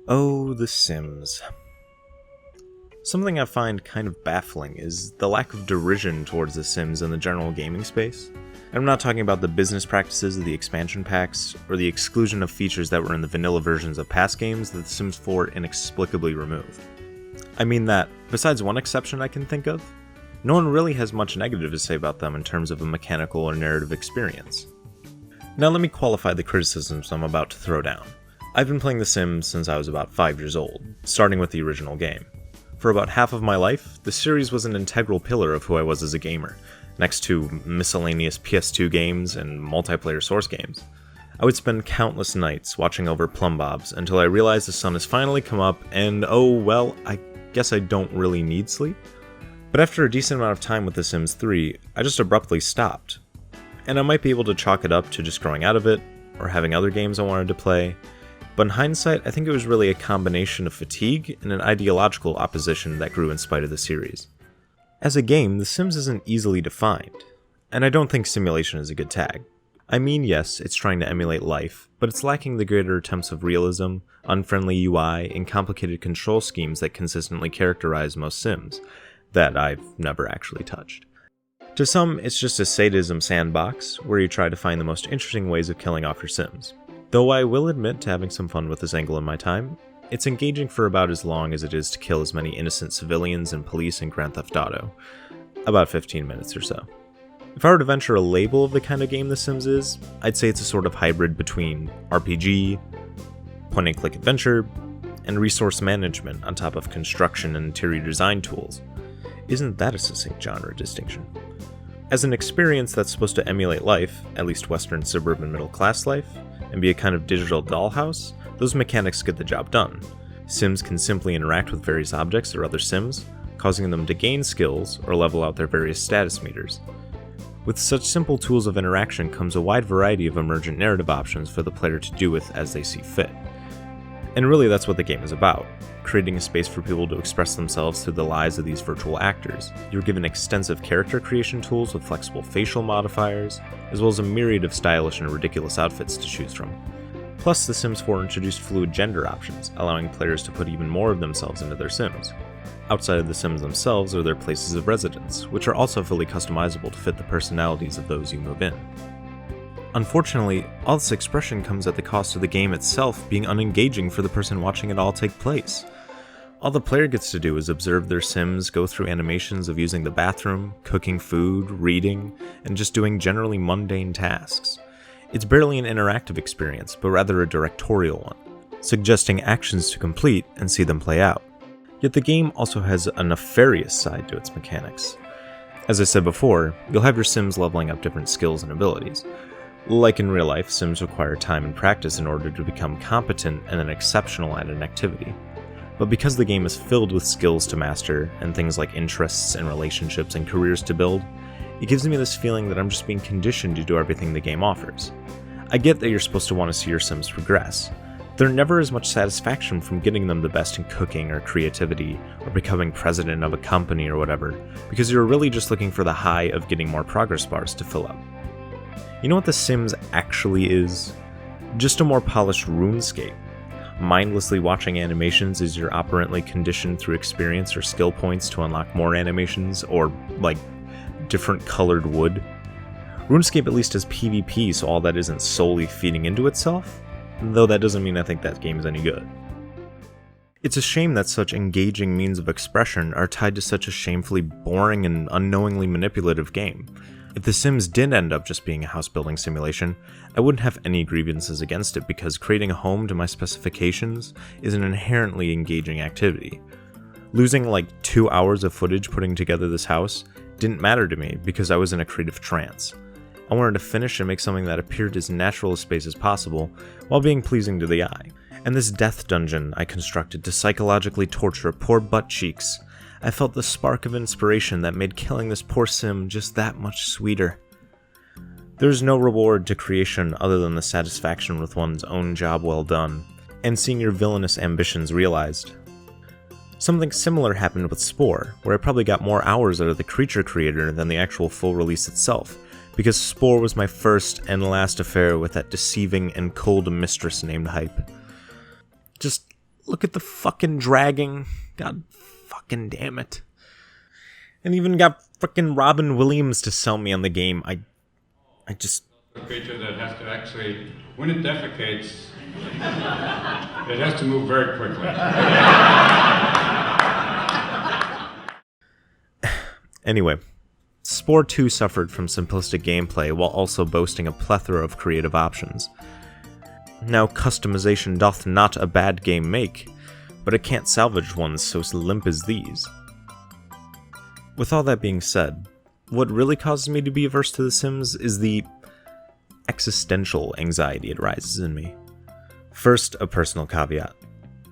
Oh, The Sims. Something I find kind of baffling is the lack of derision towards The Sims in the general gaming space. And I'm not talking about the business practices of the expansion packs, or the exclusion of features that were in the vanilla versions of past games that The Sims 4 inexplicably removed. I mean that, besides one exception I can think of, no one really has much negative to say about them in terms of a mechanical or narrative experience. Now let me qualify the criticisms I'm about to throw down. I've been playing The Sims since I was about 5 years old, starting with the original game. For about half of my life, the series was an integral pillar of who I was as a gamer, next to miscellaneous PS2 games and multiplayer Source games. I would spend countless nights watching over Plumbobs until I realized the sun has finally come up and oh well, I guess I don't really need sleep. But after a decent amount of time with The Sims 3, I just abruptly stopped. And I might be able to chalk it up to just growing out of it, or having other games I wanted to play, but in hindsight, I think it was really a combination of fatigue and an ideological opposition that grew in spite of the series. As a game, The Sims isn't easily defined, and I don't think simulation is a good tag. I mean, yes, it's trying to emulate life, but it's lacking the greater attempts of realism, unfriendly UI, and complicated control schemes that consistently characterize most Sims, that I've never actually touched. To some, it's just a sadism sandbox, where you try to find the most interesting ways of killing off your Sims. Though I will admit to having some fun with this angle in my time, it's engaging for about as long as it is to kill as many innocent civilians and police in Grand Theft Auto. About 15 minutes or so. If I were to venture a label of the kind of game The Sims is, I'd say it's a sort of hybrid between RPG, point-and-click adventure, and resource management on top of construction and interior design tools. Isn't that a succinct genre distinction? As an experience that's supposed to emulate life, at least Western suburban middle-class life, and be a kind of digital dollhouse, those mechanics get the job done. Sims can simply interact with various objects or other Sims, causing them to gain skills or level out their various status meters. With such simple tools of interaction comes a wide variety of emergent narrative options for the player to do with as they see fit. And really that's what the game is about, creating a space for people to express themselves through the lives of these virtual actors. You're given extensive character creation tools with flexible facial modifiers, as well as a myriad of stylish and ridiculous outfits to choose from. Plus, The Sims 4 introduced fluid gender options, allowing players to put even more of themselves into their Sims. Outside of the Sims themselves are their places of residence, which are also fully customizable to fit the personalities of those you move in. Unfortunately, all this expression comes at the cost of the game itself being unengaging for the person watching it all take place. All the player gets to do is observe their Sims go through animations of using the bathroom, cooking food, reading, and just doing generally mundane tasks. It's barely an interactive experience, but rather a directorial one, suggesting actions to complete and see them play out. Yet the game also has a nefarious side to its mechanics. As I said before, you'll have your Sims leveling up different skills and abilities. Like in real life, Sims require time and practice in order to become competent and then exceptional at an activity. But because the game is filled with skills to master, and things like interests and relationships and careers to build, it gives me this feeling that I'm just being conditioned to do everything the game offers. I get that you're supposed to want to see your Sims progress. There's never as much satisfaction from getting them the best in cooking or creativity, or becoming president of a company or whatever, because you're really just looking for the high of getting more progress bars to fill up. You know what The Sims actually is? Just a more polished Runescape. Mindlessly watching animations as you're operantly conditioned through experience or skill points to unlock more animations, or, like, different colored wood. RuneScape at least has PvP, so all that isn't solely feeding into itself, though that doesn't mean I think that game is any good. It's a shame that such engaging means of expression are tied to such a shamefully boring and unknowingly manipulative game. If The Sims did end up just being a house-building simulation, I wouldn't have any grievances against it because creating a home to my specifications is an inherently engaging activity. Losing like 2 hours of footage putting together this house didn't matter to me because I was in a creative trance. I wanted to finish and make something that appeared as natural a space as possible while being pleasing to the eye. And this death dungeon I constructed to psychologically torture poor butt cheeks, I felt the spark of inspiration that made killing this poor Sim just that much sweeter. There's no reward to creation other than the satisfaction with one's own job well done, and seeing your villainous ambitions realized. Something similar happened with Spore, where I probably got more hours out of the creature creator than the actual full release itself, because Spore was my first and last affair with that deceiving and cold mistress named Hype. Just Look at the fucking dragging. God fucking damn it. And even got fucking Robin Williams to sell me on the game. I just... A creature that has to actually, when it defecates, it has to move very quickly. Anyway, Spore 2 suffered from simplistic gameplay while also boasting a plethora of creative options. Now customization doth not a bad game make, but it can't salvage ones so limp as these. With all that being said, what really causes me to be averse to The Sims is the existential anxiety it rises in me. First, a personal caveat.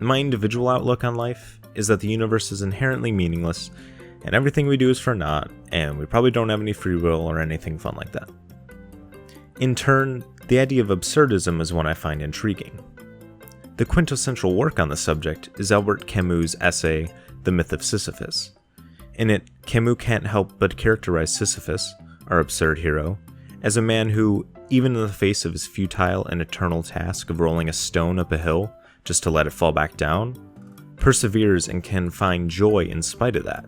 My individual outlook on life is that the universe is inherently meaningless, and everything we do is for naught, and we probably don't have any free will or anything fun like that. In turn, the idea of absurdism is one I find intriguing. The quintessential work on the subject is Albert Camus' essay, The Myth of Sisyphus. In it, Camus can't help but characterize Sisyphus, our absurd hero, as a man who, even in the face of his futile and eternal task of rolling a stone up a hill just to let it fall back down, perseveres and can find joy in spite of that.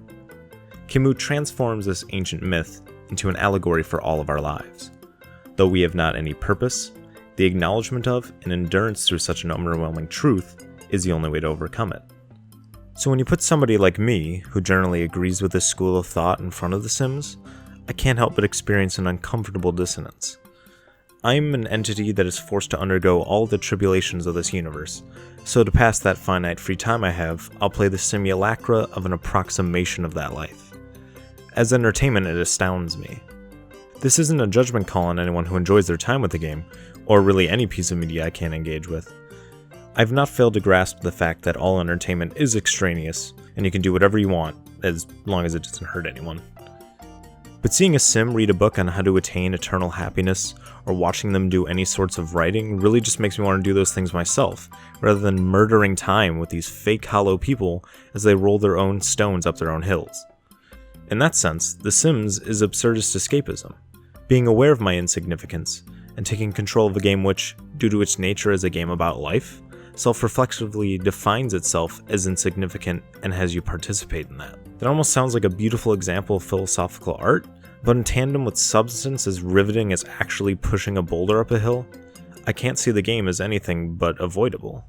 Camus transforms this ancient myth into an allegory for all of our lives. Though we have not any purpose, the acknowledgement of and endurance through such an overwhelming truth is the only way to overcome it. So when you put somebody like me, who generally agrees with this school of thought in front of The Sims, I can't help but experience an uncomfortable dissonance. I'm an entity that is forced to undergo all the tribulations of this universe, so to pass that finite free time I have, I'll play the simulacra of an approximation of that life. As entertainment, it astounds me. This isn't a judgment call on anyone who enjoys their time with the game, or really any piece of media I can engage with. I've not failed to grasp the fact that all entertainment is extraneous, and you can do whatever you want, as long as it doesn't hurt anyone. But seeing a sim read a book on how to attain eternal happiness, or watching them do any sorts of writing, really just makes me want to do those things myself, rather than murdering time with these fake hollow people as they roll their own stones up their own hills. In that sense, The Sims is absurdist escapism, being aware of my insignificance, and taking control of a game which, due to its nature as a game about life, self-reflexively defines itself as insignificant and has you participate in that. That almost sounds like a beautiful example of philosophical art, but in tandem with substance as riveting as actually pushing a boulder up a hill, I can't see the game as anything but avoidable.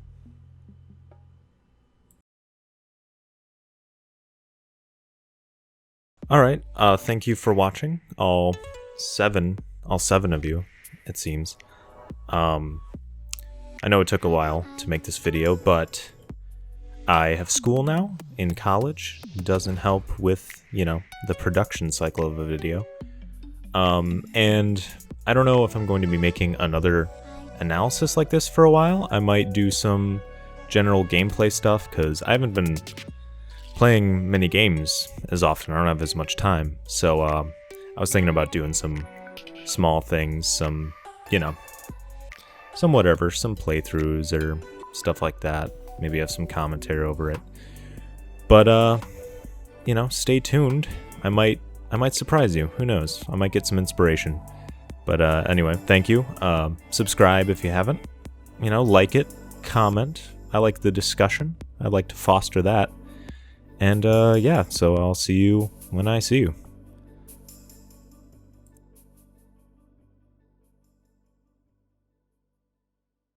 Alright, thank you for watching, all seven of you, it seems. I know it took a while to make this video, but I have school now in college. It doesn't help with, the production cycle of a video. And I don't know if I'm going to be making another analysis like this for a while. I might do some general gameplay stuff, because I haven't been playing many games as often. I don't have as much time. So I was thinking about doing some small things, some whatever, some playthroughs or stuff like that. Maybe have some commentary over it. But stay tuned. I might surprise you. Who knows? I might get some inspiration. But anyway, thank you. Subscribe if you haven't. Like it, comment. I like the discussion. I'd like to foster that. And yeah, so I'll see you when I see you.